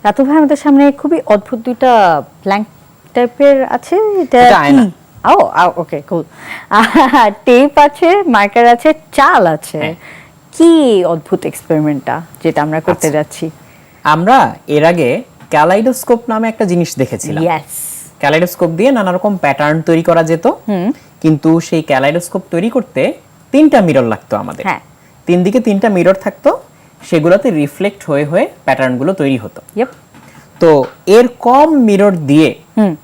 রাতু ভাই আমাদের সামনে খুবই অদ্ভুত দুইটা ব্ল্যাঙ্ক টাইপের আছে, এটা কি? ও ওকে কুল। টেপ আছে, মার্কার আছে, চাল আছে। কি অদ্ভুত এক্সপেরিমেন্টটা যেটা আমরা করতে যাচ্ছি? আমরা এর আগে ক্যালাইডোস্কোপ নামে একটা জিনিস দেখেছিলাম। ইয়েস, ক্যালাইডোস্কোপ দিয়ে নানা রকম প্যাটার্ন তৈরি করা যেত, কিন্তু সেই ক্যালাইডোস্কোপ তৈরি করতে 3টা মিরর লাগতো আমাদের। হ্যাঁ, 3 দিকে 3টা মিরর থাকতো, সেগুলোতে রিফ্লেক্ট হয়ে হয়ে প্যাটার্নগুলো তৈরি হতো। তো এর কম মিরর দিয়ে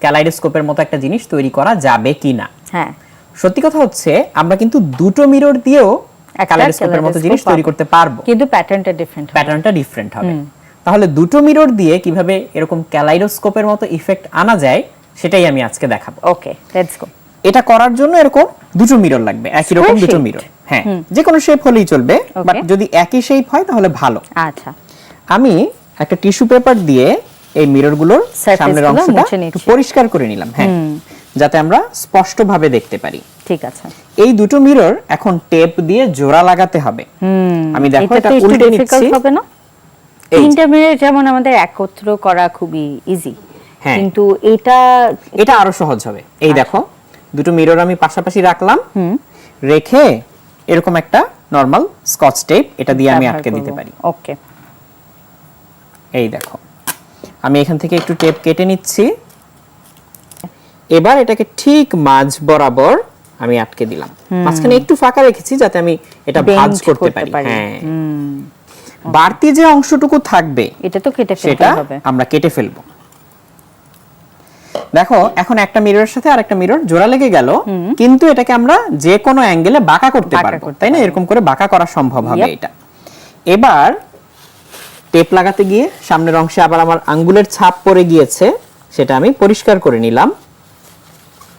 ক্যালাইডোস্কোপের মতো একটা জিনিস তৈরি করা যাবে কিনা? হ্যাঁ, সত্যি কথা হচ্ছে আমরা কিন্তু দুটো মিরর দিয়েও ক্যালাইডোস্কোপের মতো জিনিস তৈরি করতে পারবো। কিন্তু প্যাটার্নটা ডিফারেন্ট হবে। তাহলে দুটো মিরর দিয়ে কিভাবে এরকম ক্যালাইডোস্কোপের মতো ইফেক্ট আনা যায় সেটাই আমি আজকে দেখাবো। ওকে, লেটস গো। এটা করার জন্য এরকম দুটো মিরর লাগবে, একই রকম দুটো মিরর। হ্যাঁ, যে কোনো শেপ হলেই চলবে, বাট যদি একই শেপ হয় তাহলে ভালো। আচ্ছা, আমি একটা টিস্যু পেপার দিয়ে এই মিররগুলোর সামনের অংশটা পরিষ্কার করে নিলাম, হ্যাঁ, যাতে আমরা স্পষ্টভাবে দেখতে পারি। ঠিক আছে। এই দুটো মিরর এখন টেপ দিয়ে জোড়া লাগাতে হবে। আমি দেখো এটা উল্টে নিচ্ছি। হবে না? তিনটা মিরর যেমন আমাদের একত্র করা খুবই ইজি, কিন্তু এটা আরো সহজ হবে। এই দেখো দুটো মিরর আমি পাশাপাশি রাখলাম, রেখে এরকম একটা নরমাল স্কচ টেপ এটা দিয়ে আমি আটকে দিতে পারি। ওকে, এই দেখো আমি এখান থেকে একটু টেপ কেটে নিচ্ছি। এবার এটাকে ঠিক মাঝ বরাবর আমি আটকে দিলাম। মাঝখানে একটু ফাঁকা রেখেছি যাতে আমি এটা ভাঁজ করতে পারি। হ্যাঁ, বাড়তি যে অংশটুকু থাকবে এটা তো কেটে ফেলতে হবে, আমরা কেটে ফেলবো। দেখো এখন একটা মিররের সাথে আরেকটা মিরর জোড়া লেগে গেল, কিন্তু এটাকে আমরা যে কোনো অ্যাঙ্গেলে বাঁকা করতে পারবো, তাই না? এরকম করে বাঁকা করা সম্ভব হবে এটা। এবার টেপ লাগাতে গিয়ে সামনের অংশে আবার আমার আঙ্গুলের ছাপ পড়ে গিয়েছে, সেটা আমি পরিষ্কার করে নিলাম।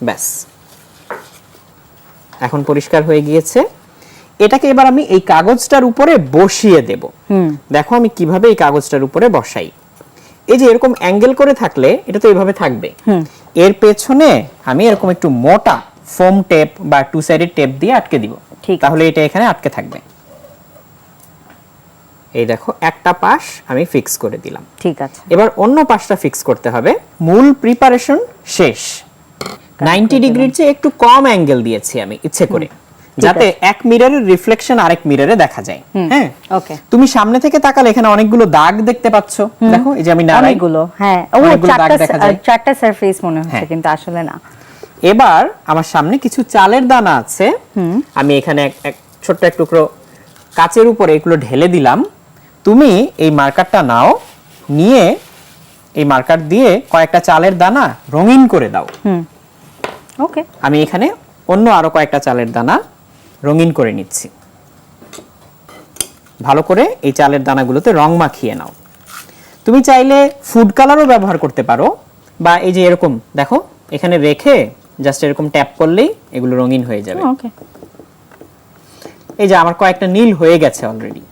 ব্যাস, এখন পরিষ্কার হয়ে গিয়েছে। এটাকে এবার আমি এই কাগজটার উপরে বসিয়ে দেব। দেখো আমি কিভাবে এই কাগজটার উপরে বসাই। এই যে এরকম অ্যাঙ্গেল করে থাকলে এটা তো এইভাবে থাকবে। এর পেছনে আমি এরকম একটু মোটা ফোম টেপ বা টু সাইডেড টেপ দিয়ে আটকে দিব, তাহলে এটা এখানে আটকে থাকবে। এই দেখো একটা পাশ আমি ফিক্স করে দিলাম। ঠিক আছে, এবার অন্য পাশটা ফিক্স করতে হবে। মূল প্রিপারেশন শেষ। 90 ডিগ্রির চেয়ে একটু কম অ্যাঙ্গেল দিয়েছি আমি ইচ্ছে করে, যাতে এক মিররের রিফ্লেকশন আরেক মিররে দেখা যায়। হ্যাঁ, ওকে। তুমি সামনে থেকে তাকালে এখানে অনেকগুলো দাগ দেখতে পাচ্ছো। দেখো এই যে আমি নাড়াই, অনেকগুলো, হ্যাঁ, ও চারটা সারফেস মনে হচ্ছে, কিন্তু আসলে না। এবার আমার সামনে কিছু চালের দানা আছে, আমি এখানে এক ছোট্ট এক টুকরো কাচের উপরে এগুলো ঢেলে দিলাম। তুমি এই মার্কারটা নাও, নিয়ে এই মার্কার দিয়ে কয়েকটা চালের দানা রঙিন করে দাও। ওকে, আমি এখানে অন্য আরো কয়েকটা চালের দানা রঙিন করে নিচ্ছি। ভালো করে এই চালের দানাগুলোতে রং মাখিয়ে নাও। তুমি চাইলে ফুড কালারও ব্যবহার করতে পারো, বা এই যে এরকম দেখো এখানে রেখে জাস্ট এরকম ট্যাপ করলেই এগুলো রঙিন হয়ে যাবে। ওকে, এই যে আমার কয়েকটা নীল হয়ে গেছে অলরেডি।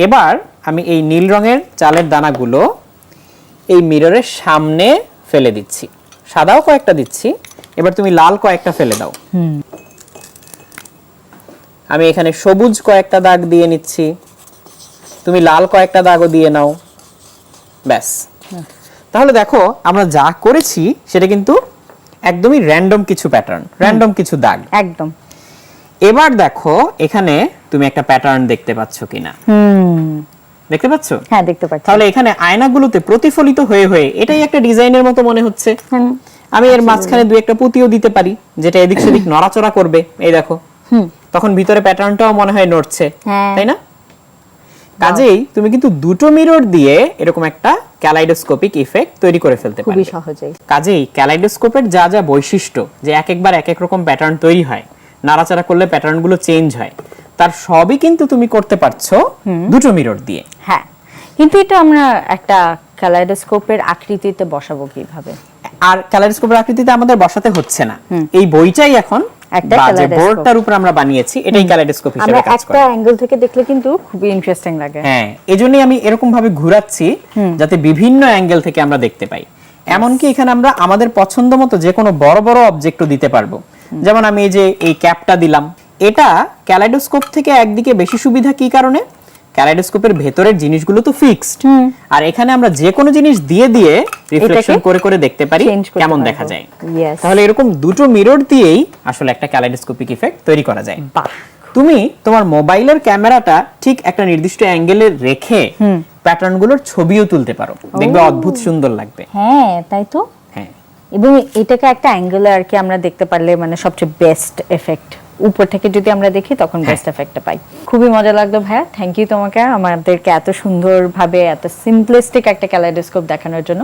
এবার আমি এই নীল রঙের চালের দানাগুলো এই মিররের সামনে ফেলে দিচ্ছি। সাদাও কয়েকটা দিচ্ছি, এবার তুমি লাল কয়েকটা ফেলে দাও। আমি এখানে সবুজ কয়েকটা দাগ দিয়ে নিচ্ছি, তুমি লাল কয়েকটা দাগও দিয়ে নাও। ব্যাস, তাহলে দেখো আমরা যা করেছি সেটা কিন্তু একদমই র্যান্ডম কিছু প্যাটার্ন, র্যান্ডম কিছু দাগ একদম। এবার দেখো এখানে তুমি একটা প্যাটার্ন দেখতে পাচ্ছ কিনা? দেখতে পাচ্ছ? হ্যাঁ, দেখতে পাচ্ছি। তাহলে এখানে আয়নাগুলোতে প্রতিফলিত হয়ে হয়ে এটাই একটা ডিজাইনের মতো মনে হচ্ছে। আমি এর মাঝখানে দুই একটা পুঁতিও দিতে পারি, যেটা এদিক সেদিক নড়াচড়া করবে। এই দেখো, তখন ভিতরে প্যাটার্নটাও মনে হয় নড়ছে, তাই না? কাজেই তুমি কিন্তু দুটো মিরর দিয়ে এরকম একটা ক্যালাইডোস্কোপিক ইফেক্ট তৈরি করে ফেলতে পারবে খুবই সহজেই। কাজেই ক্যালাইডোস্কোপের যা যা বৈশিষ্ট্য, যে এক একবার এক এক রকম প্যাটার্ন তৈরি হয়, নাড়াচাড়া করলে প্যাটার্নগুলো চেঞ্জ হয়, তার সবই কিন্তু তুমি করতে পারছো দুটো মিরর দিয়ে। হ্যাঁ, কিন্তু এটা আমরা একটা ক্যালাইডোস্কোপের আকৃতিতে বসাবো কিভাবে? আর ক্যালাইডোস্কোপের আকৃতিতে আমাদের বসাতে হচ্ছে না, এই বইটাই এখন একটা যে বোর্ডটার উপর আমরা বানিয়েছি এটাই ক্যালাইডোস্কোপ হিসেবে কাজ করে। আমরা একটা অ্যাঙ্গেল থেকে দেখলে কিন্তু খুবই ইন্টারেস্টিং লাগে। হ্যাঁ, এজন্যই আমি এরকম ভাবে ঘোরাচ্ছি যাতে বিভিন্ন অ্যাঙ্গেল থেকে আমরা দেখতে পাই। এমনকি এখানে আমরা আমাদের পছন্দ মতো যে কোনো বড় বড় অবজেক্টও দিতে পারবো। যেমন আমি এই যে এই ক্যাপটা দিলাম, এটা ক্যালাইডোস্কোপ থেকে একদিকে বেশি সুবিধা কি কারণে? ক্যালাইডোস্কোপের ভেতরের জিনিসগুলো তো ফিক্সড, আর এখানে আমরা যে কোনো জিনিস দিয়ে দিয়ে রিফ্লেকশন করে করে দেখতে পারি কেমন দেখা যায়। তাহলে এরকম দুটো মিরর দিয়েই আসলে একটা ক্যালাইডোস্কোপিক ইফেক্ট তৈরি করা যায়। তুমি তোমার মোবাইলের ক্যামেরাটা ঠিক একটা নির্দিষ্ট অ্যাঙ্গেলে রেখে প্যাটার্নগুলোর ছবিও তুলতে পারো, দেখবে অদ্ভুত সুন্দর লাগবে। হ্যাঁ তাই তো। হ্যাঁ, এবং এটাকে একটা অ্যাঙ্গেলে আর কি আমরা দেখতে পারলে মানে সবচেয়ে বেস্ট এফেক্ট, উপর থেকে যদি আমরা দেখি তখন বেস্ট এফেক্টটা পাই। খুবই মজা লাগলো ভাইয়া, থ্যাংক ইউ তোমাকে আমাদেরকে এত সুন্দরভাবে এত সিম্পলিস্টিক একটা ক্যালাইডোস্কোপ দেখানোর জন্য।